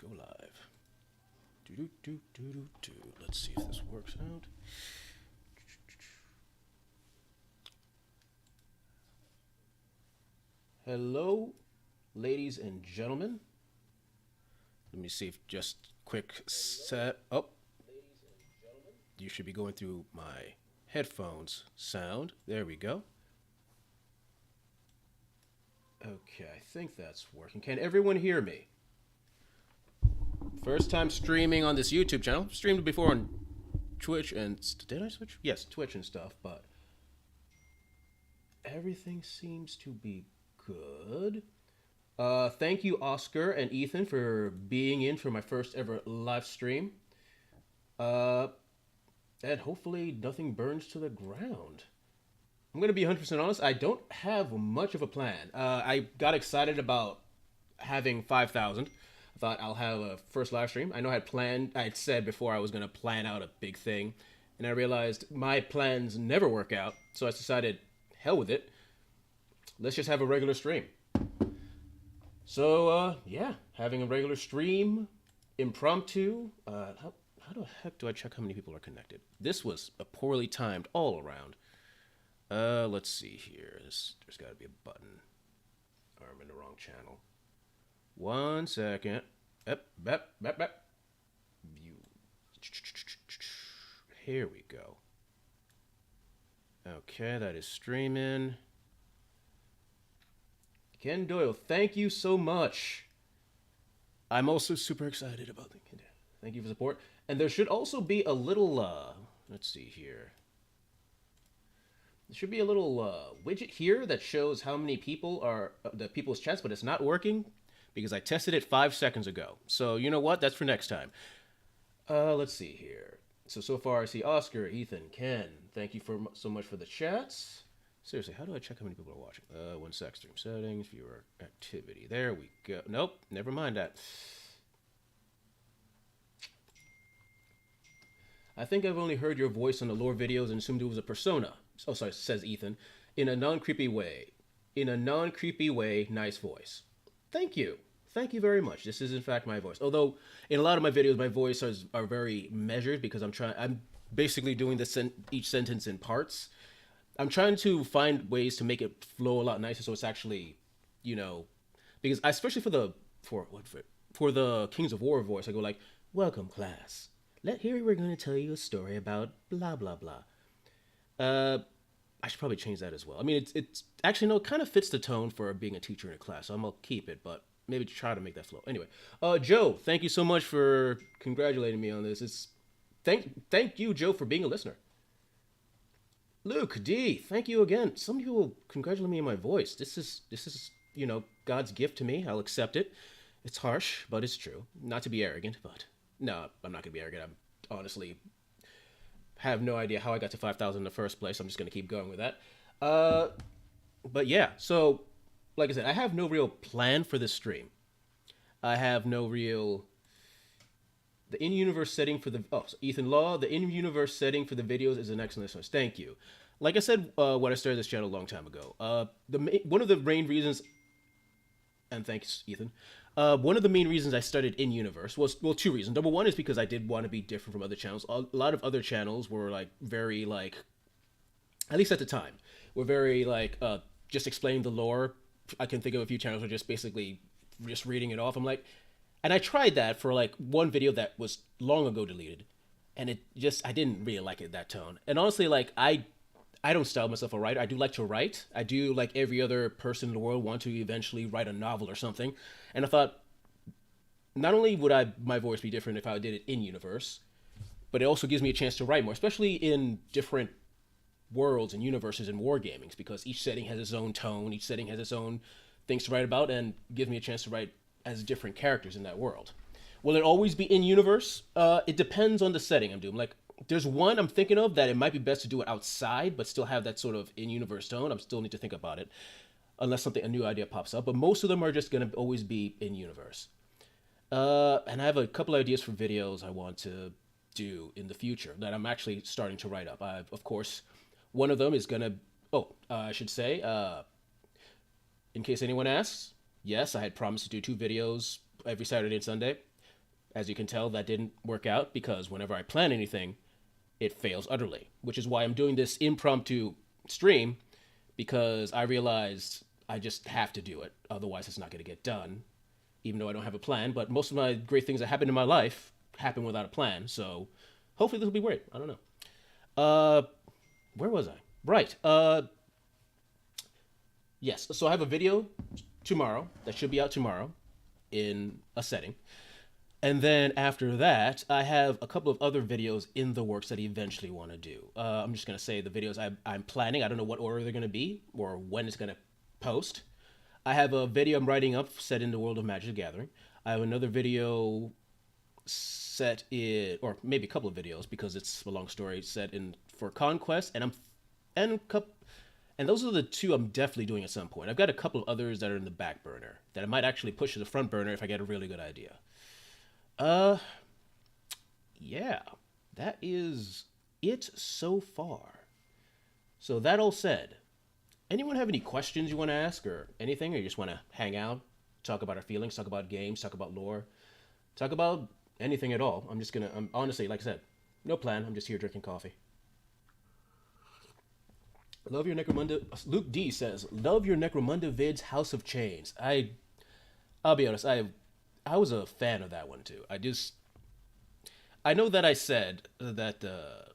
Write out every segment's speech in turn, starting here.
go live. Let's see if this works out. Hello, ladies and gentlemen. Let me see if just quick set. Oh, you should be going through my headphones sound. There we go. Okay, I think that's working. Can everyone hear me? First time streaming on this YouTube channel. Streamed before on Twitch and did I switch? Yes, Twitch and stuff, but everything seems to be good. Thank you, Oscar and Ethan, for being in for my first ever live stream. And hopefully nothing burns to the ground. I'm going to be 100% honest. I don't have much of a plan. I got excited about having 5,000. I thought I'll have a first live stream. I know I had said before I was going to plan out a big thing. And I realized my plans never work out. So I decided, hell with it. Let's just have a regular stream. So, yeah, having a regular stream, impromptu. How the heck do I check how many people are connected? This was a poorly timed all around. Let's see here. There's got to be a button. Or I'm in the wrong channel. 1 second. View. Here we go. Okay, that is streaming. Ken Doyle, thank you so much. I'm also super excited about the thank you for support. And there should also be a little, let's see here. There should be a little widget here that shows how many people are, the people's chats, but it's not working because I tested it 5 seconds ago. So you know what? That's for next time. Let's see here. So far I see Oscar, Ethan, Ken. Thank you so much for the chats. Seriously, how do I check how many people are watching? 1 sec, stream settings, viewer activity. There we go. Nope, never mind that. I think I've only heard your voice on the lore videos and assumed it was a persona. Oh, sorry, says Ethan. In a non-creepy way. In a non-creepy way, nice voice. Thank you. Thank you very much. This is, in fact, my voice. Although, in a lot of my videos, my voices are very measured because I'm basically doing each sentence in parts. I'm trying to find ways to make it flow a lot nicer so it's actually, you know, because especially for the Kings of War voice, I go like, welcome class. Here we're going to tell you a story about blah, blah, blah. I should probably change that as well. I mean, it's actually, no, it kind of fits the tone for being a teacher in a class, so I'm going to keep it, but maybe try to make that flow. Anyway, Joe, thank you so much for congratulating me on this. Thank you, Joe, for being a listener. Luke D, thank you again. Some people congratulate me on my voice. This is you know, God's gift to me. I'll accept it. It's harsh, but it's true. Not to be arrogant, but no, I'm not gonna be arrogant. I'm honestly have no idea how I got to 5,000 in the first place. I'm just gonna keep going with that. But yeah, so like I said, I have no real plan for this stream. I have no real. The in-universe setting for the... Oh, so Ethan Law, the in-universe setting for the videos is an excellent source. Thank you. Like I said when I started this channel a long time ago, one of the main reasons... And thanks, Ethan. One of the main reasons I started in-universe was... Well, two reasons. Number one is because I did want to be different from other channels. A lot of other channels were, like, very, like... At least at the time. Were very, like, just explaining the lore. I can think of a few channels who are just basically just reading it off. I'm like... And I tried that for like one video that was long ago deleted, and I didn't really like it, that tone. And honestly, like I don't style myself a writer. I do like to write. I do, like every other person in the world, want to eventually write a novel or something. And I thought, not only would my voice be different if I did it in universe, but it also gives me a chance to write more, especially in different worlds and universes and wargamings, because each setting has its own tone, each setting has its own things to write about, and gives me a chance to write as different characters in that world. Will it always be in universe? It depends on the setting I'm doing. Like, there's one I'm thinking of that it might be best to do it outside, but still have that sort of in universe tone. I still need to think about it, unless a new idea pops up. But most of them are just gonna always be in universe. And I have a couple ideas for videos I want to do in the future that I'm actually starting to write up. Of course, one of them is gonna. I should say, in case anyone asks. Yes, I had promised to do 2 videos every Saturday and Sunday. As you can tell, that didn't work out because whenever I plan anything, it fails utterly, which is why I'm doing this impromptu stream because I realized I just have to do it. Otherwise, it's not going to get done, even though I don't have a plan. But most of my great things that happen in my life happen without a plan. So hopefully this will be great. I don't know. Uh, where was I? Right. Yes. So I have a video tomorrow that should be out tomorrow in a setting. And then after that, I have a couple of other videos in the works that I eventually want to do. I'm just going to say the videos I'm planning. I don't know what order they're going to be or when it's going to post. I have a video I'm writing up set in the world of Magic the Gathering. I have another video set in, or maybe a couple of videos because it's a long story, set in for Conquest. And and those are the two I'm definitely doing at some point. I've got a couple of others that are in the back burner that I might actually push to the front burner if I get a really good idea. Uh, yeah, that is it so far. So that all said, anyone have any questions you want to ask or anything, or you just want to hang out, talk about our feelings, talk about games, talk about lore, talk about anything at all? I'm honestly, like I said, no plan. I'm just here drinking coffee. Love your Necromunda. Luke D says, "Love your Necromunda vids, House of Chains." I'll be honest. I was a fan of that one too. I know that I said that the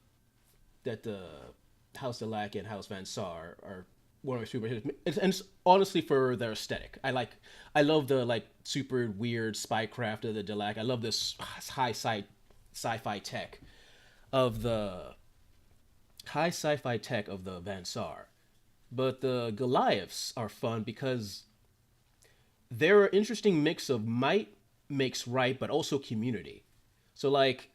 House Delac and House Van Sar are one of my super hits, and it's honestly for their aesthetic. I love the like super weird spycraft of the Delac. I love this sci-fi tech of the high sci-fi tech of the Van Sar. But the Goliaths are fun because they're an interesting mix of might makes right, but also community. So like,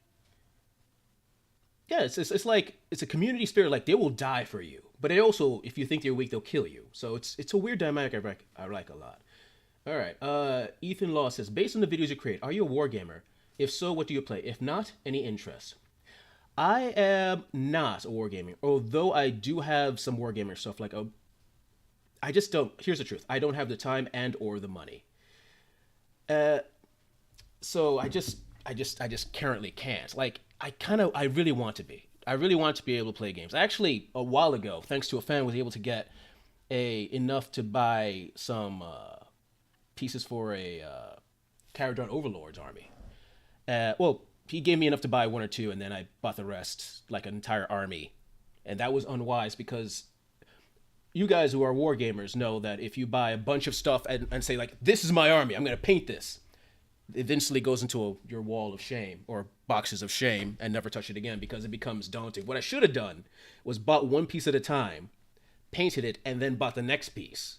yeah, it's like it's a community spirit. Like they will die for you, but they also, if you think they're weak, they'll kill you. So it's a weird dynamic I like a lot. All right. Ethan Law says, based on the videos you create, are you a wargamer? If so, what do you play? If not, any interest? I am not a wargaming, although I do have some wargamer stuff. I just don't. Here's the truth: I don't have the time and or the money. Uh, so I just currently can't. Like I really want to be. I really want to be able to play games. Actually, a while ago, thanks to a fan, was able to get enough to buy some pieces for a Caradron Overlord's army. Well, he gave me enough to buy one or two, and then I bought the rest, like an entire army. And that was unwise because you guys who are war gamers know that if you buy a bunch of stuff and say, like, this is my army, I'm going to paint this, it eventually goes into your wall of shame or boxes of shame and never touch it again because it becomes daunting. What I should have done was bought one piece at a time, painted it, and then bought the next piece.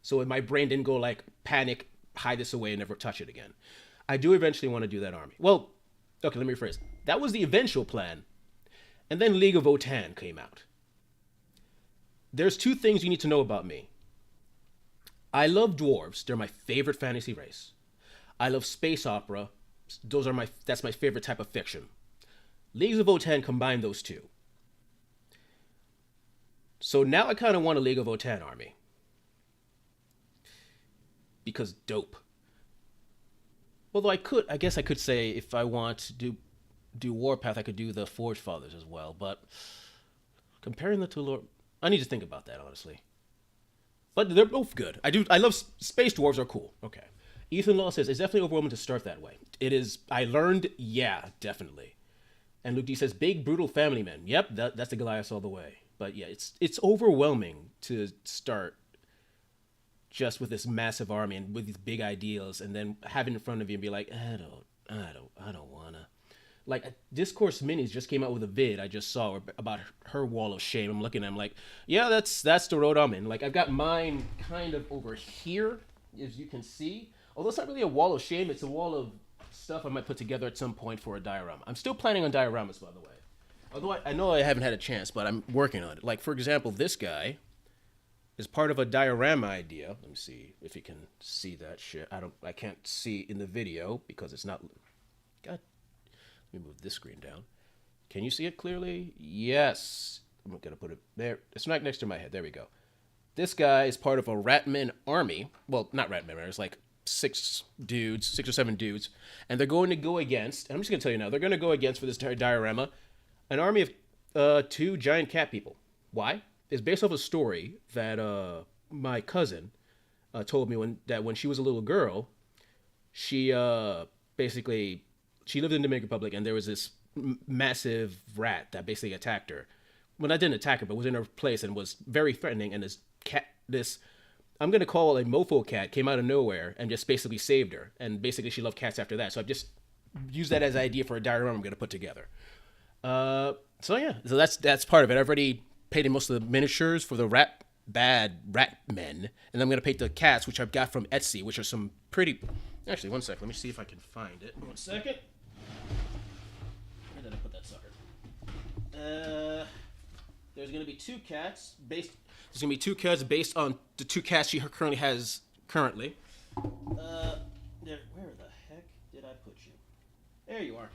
So my brain didn't go like panic, hide this away, and never touch it again. I do eventually want to do that army. Well, okay, let me rephrase. That was the eventual plan. And then League of Votann came out. There's two things you need to know about me. I love dwarves. They're my favorite fantasy race. I love space opera. That's my favorite type of fiction. Leagues of Votann combine those two. So now I kind of want a League of Votann army. Because dope. Although I guess I could say if I want to do Warpath, I could do the Forge Fathers as well. But comparing the two, Lord, I need to think about that honestly. But they're both good. I love space dwarves are cool. Okay. Ethan Law says it's definitely overwhelming to start that way. It is. I learned, yeah, definitely. And Luke D says big brutal family men. Yep, that's the Goliath all the way. But yeah, it's overwhelming to start just with this massive army and with these big ideals, and then have it in front of you and be like, I don't wanna. Like Discourse Minis just came out with a vid I just saw about her wall of shame. I'm looking at, I'm like, yeah, that's the road I'm in. Like I've got mine kind of over here, as you can see. Although it's not really a wall of shame, it's a wall of stuff I might put together at some point for a diorama. I'm still planning on dioramas, by the way. Although I know I haven't had a chance, but I'm working on it. Like for example, this guy is part of a diorama idea. Let me see if you can see that shit. I can't see in the video because it's not. God, let me move this screen down. Can you see it clearly? Yes. I'm gonna put it there. It's right next to my head. There we go. This guy is part of a Ratman army. Well, not Ratman. It's like six or seven dudes, and they're going to go against. And I'm just going to tell you now, they're going to go against for this diorama, an army of two giant cat people. Why? It's based off a story that my cousin told me when she was a little girl, she basically she lived in the Dominican Republic, and there was this massive rat that basically attacked her. Well, that didn't attack her, but was in her place and was very threatening. And this I'm gonna call a mofo cat, came out of nowhere and just basically saved her. And basically, she loved cats after that. So I've just used that as an idea for a diorama I'm gonna put together. So that's part of it. I've already painted most of the miniatures for the bad rat men, and I'm gonna paint the cats, which I've got from Etsy, which are some pretty. Actually, one sec. Let me see if I can find it. 1 second. Where did I put that sucker? There's gonna be two cats based. There's gonna be two cats based on the two cats she currently has. Where the heck did I put you? There you are.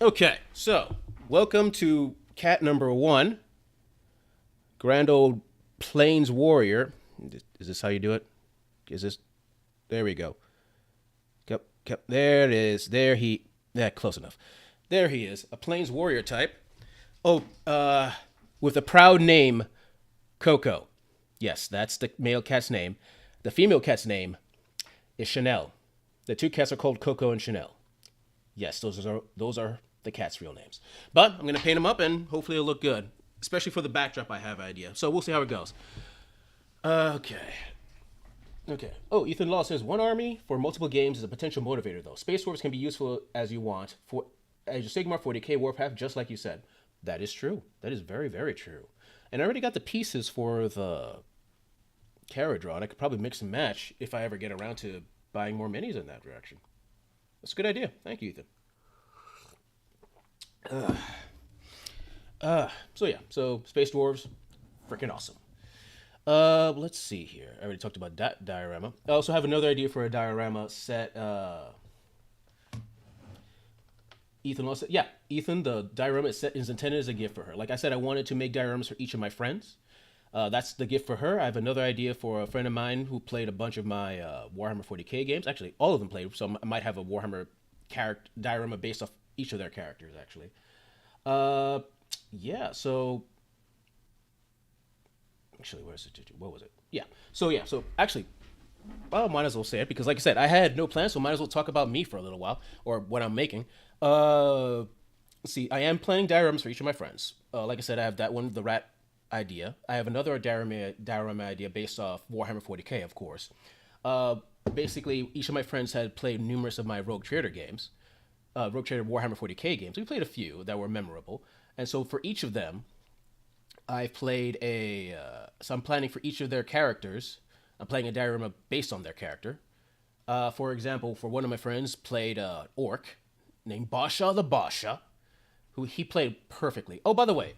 Okay, so welcome to cat number 1. Grand old Plains Warrior. Is this how you do it? Is this? There we go. Yep. There it is. Close enough. There he is. A Plains Warrior type. Oh, with a proud name, Coco. Yes, that's the male cat's name. The female cat's name is Chanel. The two cats are called Coco and Chanel. Yes, those are the cat's real names. But I'm going to paint them up, and hopefully it'll look good. Especially for the backdrop I have idea. So we'll see how it goes. Okay. Oh, Ethan Law says, one army for multiple games is a potential motivator, though. Space Dwarves can be useful as you want as your Sigmar 40k Warpath, just like you said. That is true. That is very, very true. And I already got the pieces for the Caradron. I could probably mix and match if I ever get around to buying more minis in that direction. That's a good idea. Thank you, Ethan. So Space Dwarves, freaking awesome. Let's see here. I already talked about that diorama. I also have another idea for a diorama set. Ethan also, yeah, Ethan, the diorama is intended as a gift for her. Like I said, I wanted to make dioramas for each of my friends. That's the gift for her. I have another idea for a friend of mine who played a bunch of my Warhammer 40k games. Actually, all of them played, so I might have a Warhammer diorama based off each of their characters, actually. Yeah, so... Actually, what was it? Yeah, so actually, well, might as well say it, because like I said, I had no plans, so might as well talk about me for a little while, or what I'm making. Let's see, I am planning dioramas for each of my friends. Like I said, I have that one, the rat idea. I have another diorama idea based off Warhammer 40k, of course. Basically, each of my friends had played numerous of my Rogue Trader games. Rogue Trader Warhammer 40k games. We played a few that were memorable. And so for each of them, I've played so I'm planning for each of their characters. I'm playing a diorama based on their character. For example, for one of my friends, played Orc named Basha the Basha, who he played perfectly. Oh, by the way,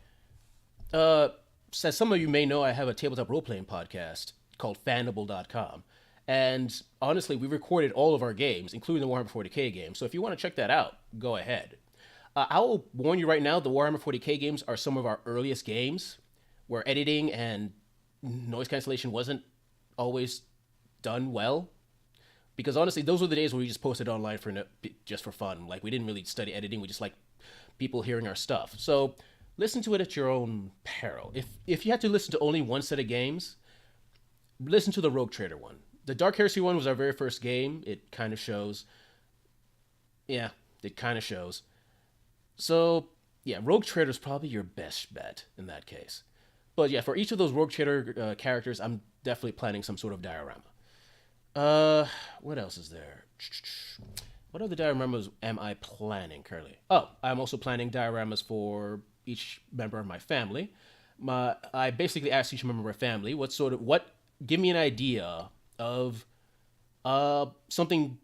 as some of you may know, I have a tabletop role-playing podcast called Fanable.com. And honestly, we recorded all of our games, including the Warhammer 40k game. So if you want to check that out, go ahead. I will warn you right now, the Warhammer 40k games are some of our earliest games where editing and noise cancellation wasn't always done well. Because honestly, those were the days where we just posted online just for fun. Like, we didn't really study editing. We just like people hearing our stuff. So listen to it at your own peril. If you had to listen to only one set of games, listen to the Rogue Trader one. The Dark Heresy one was our very first game. It kind of shows. Yeah, it kind of shows. So, yeah, Rogue Trader is probably your best bet in that case. But yeah, for each of those Rogue Trader characters, I'm definitely planning some sort of diorama. What else is there? What other dioramas am I planning currently? Oh, I'm also planning dioramas for each member of my family. I basically asked each member of my family give me an idea of something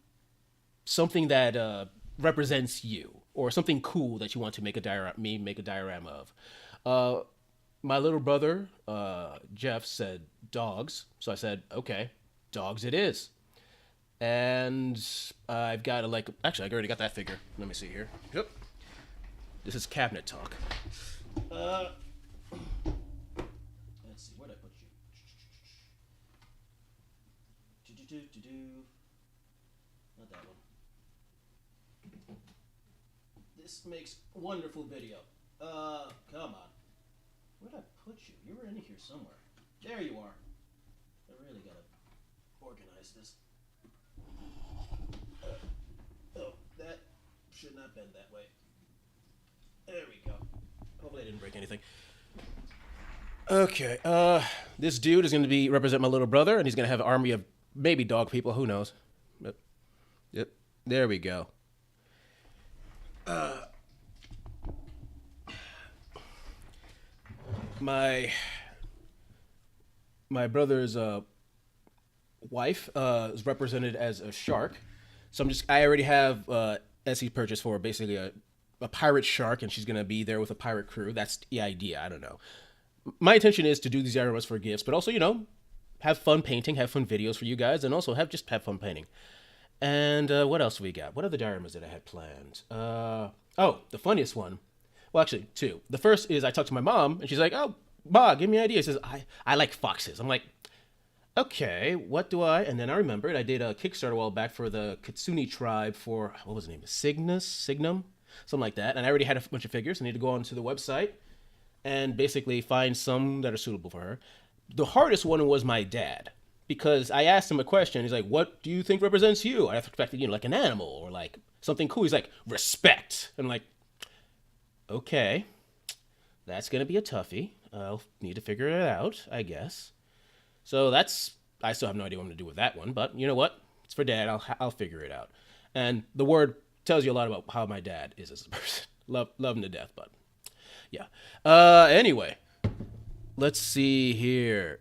that represents you, or something cool that you want to make a diorama of. My little brother, Jeff, said dogs. So I said, okay, dogs it is. And I've got actually, I already got that figure. Let me see here. Yep. This is cabinet talk. Let's see, where'd I put you? Not that one. This makes wonderful video. Come on. Where did I put you? You were in here somewhere. There you are. I really gotta organize this. Oh, that should not bend that way. There we go. Hopefully I didn't break anything. Okay, this dude is going to be represent my little brother, and he's going to have an army of maybe dog people. Who knows? Yep. There we go. My brother's wife is represented as a shark, so I already have Essie purchased for basically a pirate shark, and she's gonna be there with a pirate crew. That's the idea. I don't know. My intention is to do these dioramas for gifts, but also have fun painting, have fun videos for you guys, and also have fun painting. And what else we got? What other dioramas did I have planned? The funniest one. Well, actually, two. The first is I talked to my mom, and she's like, "Oh, Ma, give me an idea." She says, I like foxes. I'm like, okay, what do I? And then I remembered I did a Kickstarter a while back for the Kitsune tribe for, what was the name? Signum? Something like that. And I already had a bunch of figures. I need to go onto the website and basically find some that are suitable for her. The hardest one was my dad, because I asked him a question. He's like, "What do you think represents you?" I expected, like an animal or like something cool. He's like, "Respect." I'm like, okay, that's going to be a toughie. I'll need to figure it out, I guess. So I still have no idea what I'm going to do with that one, but you know what? It's for Dad. I'll figure it out. And the word tells you a lot about how my dad is as a person. Love him to death, but yeah. Anyway, let's see here.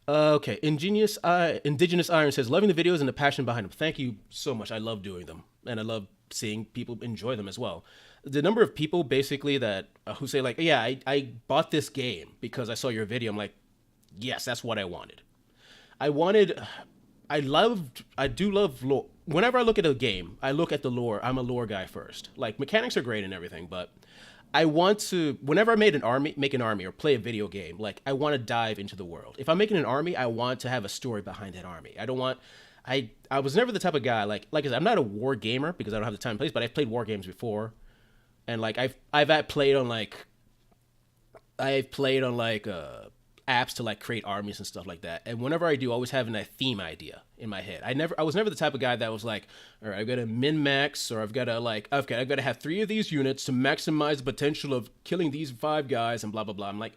Okay, Indigenous Iron says, "Loving the videos and the passion behind them." Thank you so much. I love doing them, and I love seeing people enjoy them as well. The number of people basically that who say like, "Yeah, I bought this game because I saw your video." I'm like, yes, that's what I wanted. I do love lore. Whenever I look at a game, I look at the lore. I'm a lore guy first. Like, mechanics are great and everything, but I want to, whenever I make an army or play a video game, like, I want to dive into the world. If I'm making an army, I want to have a story behind that army. I was never the type of guy, like I said, I'm not a war gamer because I don't have the time and place, but I've played war games before. And like, I've played on apps to like create armies and stuff like that. And whenever I do, I always have a theme idea in my head. I was never the type of guy that was like, all right, I've got to min-max, or I've got to have 3 of these units to maximize the potential of killing these 5 guys and blah, blah, blah. I'm like,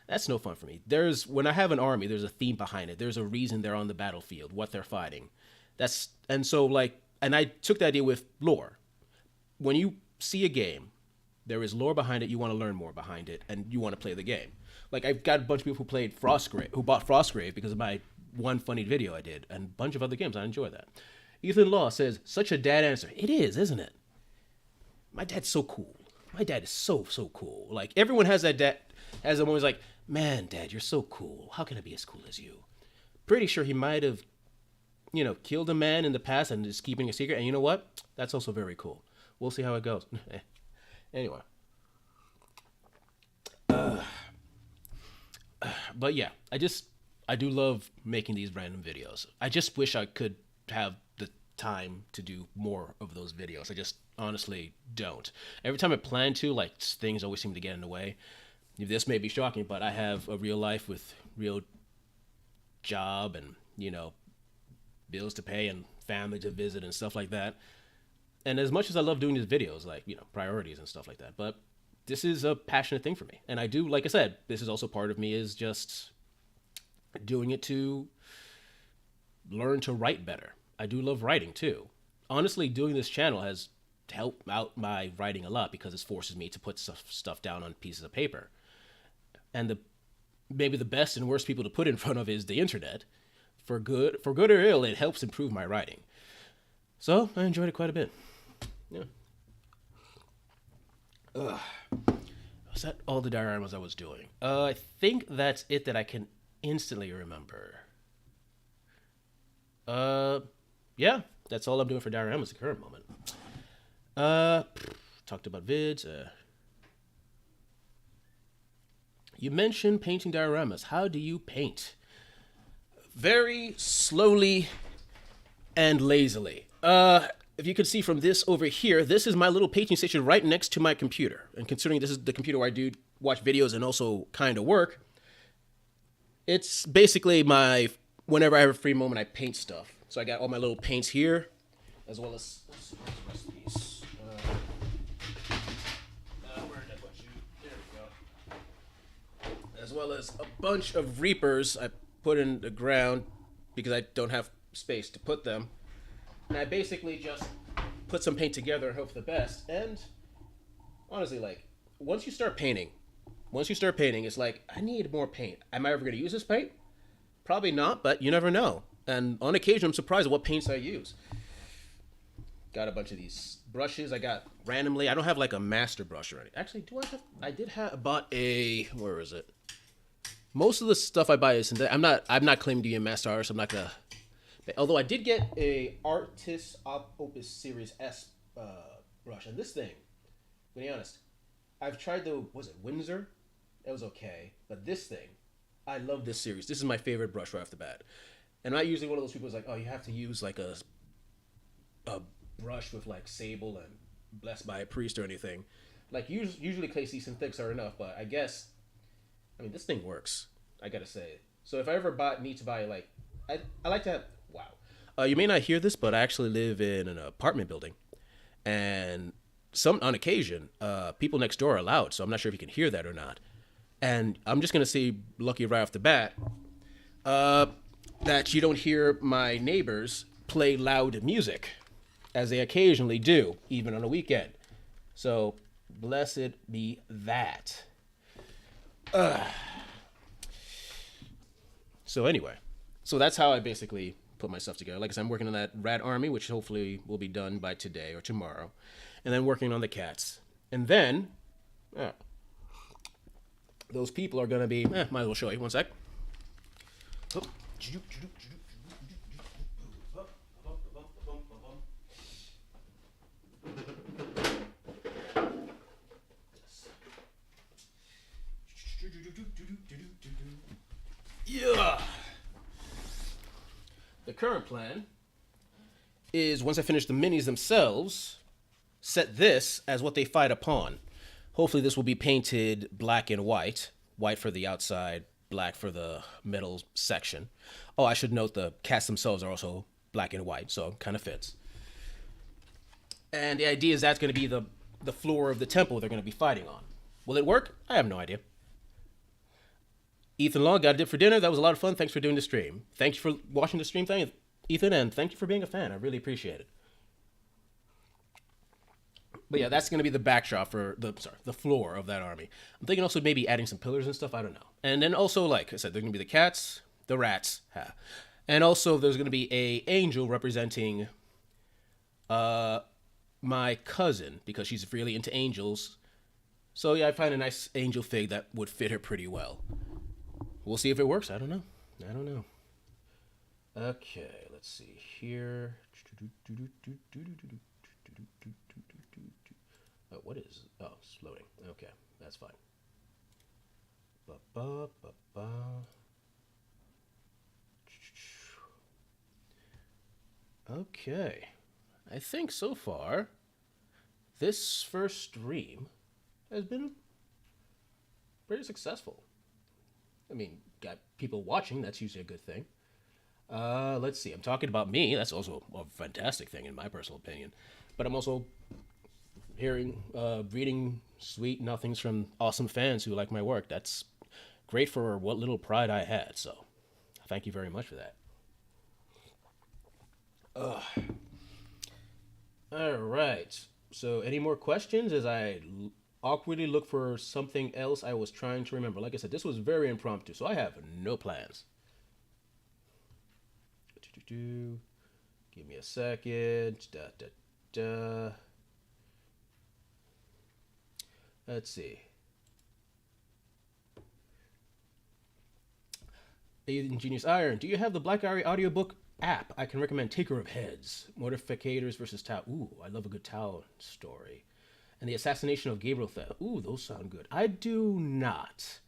that's no fun for me. When I have an army, there's a theme behind it. There's a reason they're on the battlefield, what they're fighting. And I took the idea with lore. When you see a game, there is lore behind it. You want to learn more behind it, and you want to play the game. Like, I've got a bunch of people who bought Frostgrave because of my one funny video I did, and a bunch of other games. I enjoy that. Ethan Law says, "Such a dad answer." It is, isn't it? My dad's so cool. My dad is so cool. Like, everyone has that dad, as someone who's like, "Man, Dad, you're so cool. How can I be as cool as you?" Pretty sure he might have, killed a man in the past and is keeping a secret. And you know what? That's also very cool. We'll see how it goes. Anyway. But yeah, I do love making these random videos. I just wish I could have the time to do more of those videos. I just honestly don't. Every time I plan to, like, things always seem to get in the way. This may be shocking, but I have a real life with real job and, bills to pay and family to visit and stuff like that. And as much as I love doing these videos, like, priorities and stuff like that, but this is a passionate thing for me. And I do, like I said, this is also part of me is just doing it to learn to write better. I do love writing too. Honestly, doing this channel has helped out my writing a lot because it forces me to put stuff down on pieces of paper. And maybe the best and worst people to put in front of is the internet. For good or ill, it helps improve my writing. So I enjoyed it quite a bit. Yeah. Was that all the dioramas I was doing? I think that's it that I can instantly remember. Yeah, that's all I'm doing for dioramas at the current moment. Talked about vids. You mentioned painting dioramas. How do you paint? very slowly and lazily. If you could see from this over here, this is my little painting station right next to my computer. And considering this is the computer where I do watch videos and also kind of work, it's basically my, whenever I have a free moment, I paint stuff. So I got all my little paints here, as well as, let's see, where's the rest of these? Where did I put you? There we go. As well as a bunch of Reapers I put in the ground because I don't have space to put them. And I basically just put some paint together and hope for the best. And honestly, like, once you start painting, it's like, I need more paint. Am I ever going to use this paint? Probably not, but you never know. And on occasion, I'm surprised at what paints I use. Got a bunch of these brushes I got randomly. I don't have like a master brush or anything. Actually, do I have? I did have bought a. Where is it? Most of the stuff I buy is synthetic. I'm not claiming to be a master artist. I'm not gonna. Although I did get a Artis Opus Series S brush, and this thing, to be honest, I've tried the, was it Windsor? It was okay, but this thing, I love this series. This is my favorite brush right off the bat. And I'm not usually one of those people who's like, oh, you have to use like a brush with like sable and blessed by a priest or anything. Like usually clay synthetics are enough, but I guess, I mean, this thing works. I gotta say. So if I ever need to buy like, I like to have. Wow. You may not hear this, but I actually live in an apartment building, and on occasion, people next door are loud. So I'm not sure if you can hear that or not. And I'm just gonna say, lucky right off the bat, that you don't hear my neighbors play loud music, as they occasionally do, even on a weekend. So blessed be that. So anyway, so that's how I basically put my stuff together. Like I said, I'm working on that rat army, which hopefully will be done by today or tomorrow, and then working on the cats. And then, those people are gonna be. Might as well show you. One sec. Oh. Yeah. The current plan is, once I finish the minis themselves, set this as what they fight upon. Hopefully this will be painted black and white. White for the outside, black for the middle section. Oh, I should note the cats themselves are also black and white, so it kind of fits. And the idea is that's going to be the floor of the temple they're going to be fighting on. Will it work? I have no idea. Ethan Long got a dip for dinner. That was a lot of fun. Thanks for doing the stream. Thank you for watching the stream, Ethan, and thank you for being a fan. I really appreciate it. But yeah, that's going to be the backdrop for the floor of that army. I'm thinking also maybe adding some pillars and stuff. I don't know. And then also, like I said, there's going to be the cats, the rats, and also there's going to be a angel representing my cousin, because she's really into angels. So yeah, I find a nice angel fig that would fit her pretty well. We'll see if it works. I don't know. Okay, let's see here. Oh, what is? Oh, it's loading. Okay, that's fine. Okay, I think so far this first stream has been pretty successful. I mean, got people watching, that's usually a good thing. Let's see, I'm talking about me, that's also a fantastic thing in my personal opinion. But I'm also reading sweet nothings from awesome fans who like my work. That's great for what little pride I had, so thank you very much for that. Alright, so any more questions as I awkwardly look for something else I was trying to remember. Like I said, this was very impromptu, so I have no plans. Give me a second. Let's see. Ingenious Iron, do you have the Black Irie audiobook app? I can recommend Taker of Heads, Mortificators versus Tau. Ooh, I love a good Tau story. And the Assassination of Gabriel Theft. Ooh, those sound good. I do not.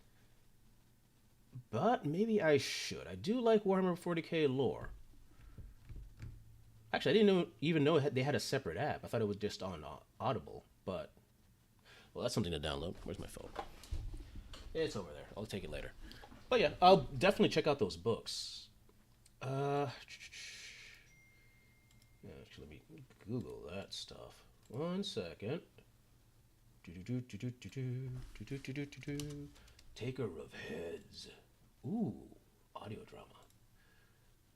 but maybe I should. I do like Warhammer 40k lore. Actually, I didn't even know they had a separate app. I thought it was just on Audible. But well, that's something to download. Where's my phone? It's over there. I'll take it later. But yeah, I'll definitely check out those books. Actually, let me Google that stuff. 1 second. Taker of Heads. Ooh, audio drama.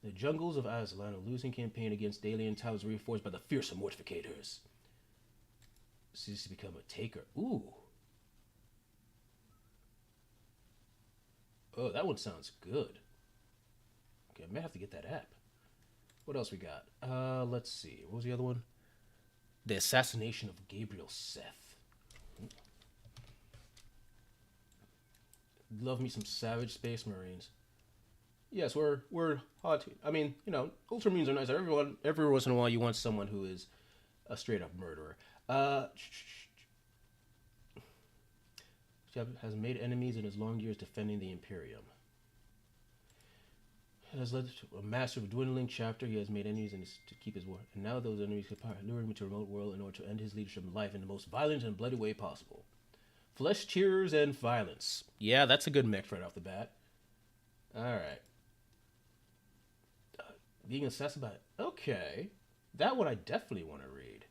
The jungles of Aslan, a losing campaign against alien towers reinforced by the fearsome mortificators. Seems to become a taker. Ooh. Oh, that one sounds good. Okay, I may have to get that app. What else we got? Let's see. What was the other one? The Assassination of Gabriel Seth. Love me some Savage Space Marines. Yes, we're hot. I mean, Ultramarines are nice. Every once in a while, you want someone who is a straight up murderer. Has made enemies in his long years defending the Imperium. It has led to a massive dwindling chapter. He has made enemies to keep his word. And now those enemies can lure him into a remote world in order to end his leadership in life in the most violent and bloody way possible. Flesh, tears, and violence. Yeah, that's a good mix right off the bat. Alright. Being assassinated by... Okay. That one I definitely want to read.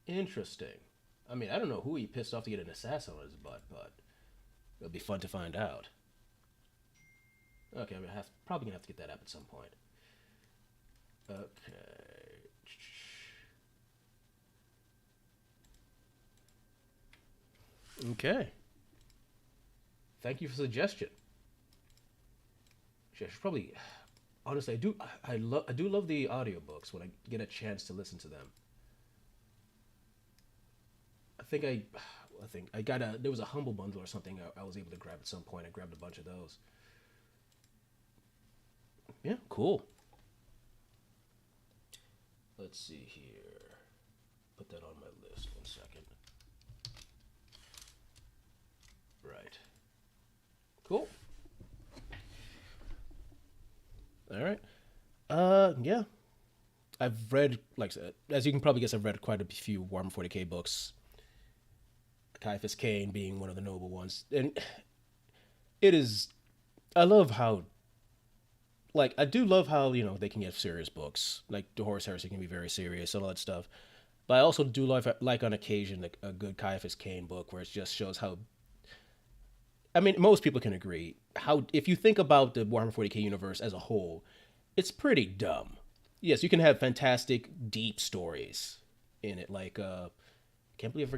Interesting. I mean, I don't know who he pissed off to get an assassin on his butt, but it'll be fun to find out. Okay, I'm probably gonna have to get that up at some point. Okay. Okay. Thank you for the suggestion. I should probably, honestly, I do love the audiobooks when I get a chance to listen to them. I got there was a Humble Bundle or something I was able to grab at some point. I grabbed a bunch of those. Yeah, cool. Let's see here. Put that on my list. 1 second. Right. Cool. All right. Yeah. I've read, like I said, as you can probably guess, I've read quite a few Warhammer 40k books. Caiaphas Cain being one of the noble ones, and it is. I love how. Like, I do love how they can get serious books, like the Horus Heresy can be very serious and all that stuff. But I also do like on occasion a good Caiaphas Cain book where it just shows how. I mean, most people can agree how if you think about the Warhammer 40k universe as a whole, it's pretty dumb. Yes, you can have fantastic, deep stories in it. Like, can't believe I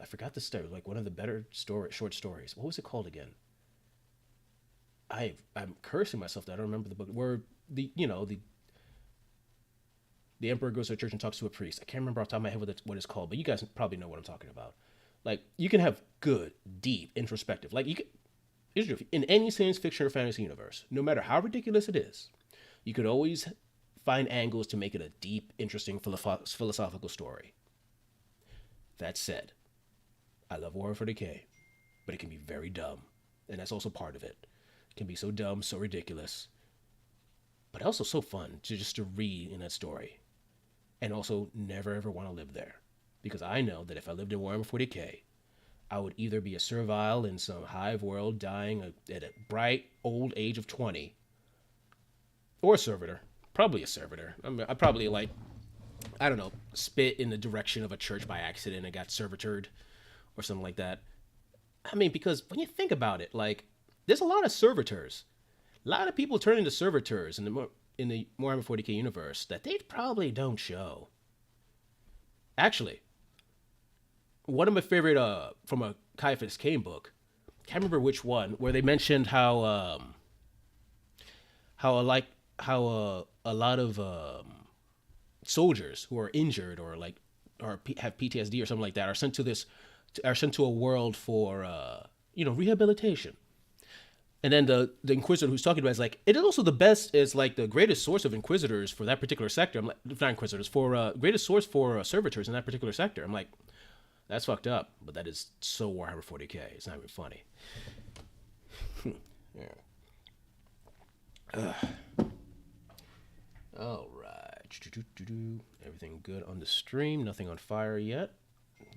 forgot the story. Like one of the better short stories. What was it called again? I'm cursing myself that I don't remember the book. Where the emperor goes to a church and talks to a priest. I can't remember off the top of my head what it's called, but you guys probably know what I'm talking about. Like you can have good, deep, introspective. Like you can, in any science fiction or fantasy universe, no matter how ridiculous it is, you could always find angles to make it a deep, interesting philosophical story. That said, I love Warhammer 40k, but it can be very dumb, and that's also part of it. It can be so dumb, so ridiculous, but also so fun to read in that story, and also never ever want to live there, because I know that if I lived in Warhammer 40k, I would either be a servile in some hive world dying at a bright old age of 20, or a servitor. Probably a servitor. I probably I don't know, spit in the direction of a church by accident and got servitored or something like that. I mean, because when you think about it, like, there's a lot of servitors. A lot of people turn into servitors in the Warhammer 40k universe that they probably don't show. Actually, one of my favorite from a Caiaphas Cain book, can't remember which one, where they mentioned how a lot of soldiers who are injured or have PTSD or something like that are sent to a world for rehabilitation. And then the Inquisitor who's talking about is like, it is also the best, is like the greatest source of Inquisitors for that particular sector. I'm like, not Inquisitors, for greatest source for servitors in that particular sector. I'm like, that's fucked up, but that is so Warhammer 40k. It's not even funny. Yeah. All right. Everything good on the stream. Nothing on fire yet.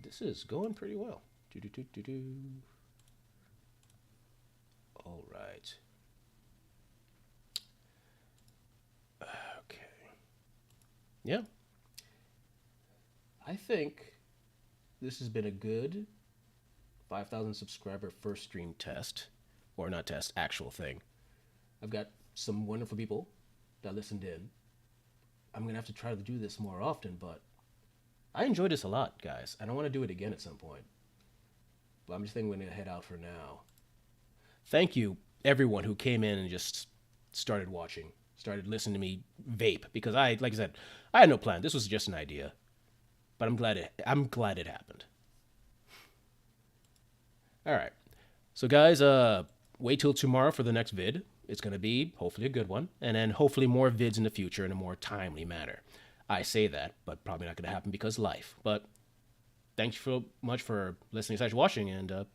This is going pretty well. All right. Okay. Yeah. I think this has been a good 5,000 subscriber first stream test. Or not test, actual thing. I've got some wonderful people that listened in. I'm going to have to try to do this more often, but I enjoyed this a lot, guys. I don't want to do it again at some point. But I'm just thinking I'm going to head out for now. Thank you, everyone who came in and just started watching, started listening to me vape. Because like I said, I had no plan. This was just an idea. But I'm glad it happened. All right. So, guys, wait till tomorrow for the next vid. It's going to be hopefully a good one, and then hopefully more vids in the future in a more timely manner. I say that, but probably not going to happen because life. But thanks so much for listening/watching, and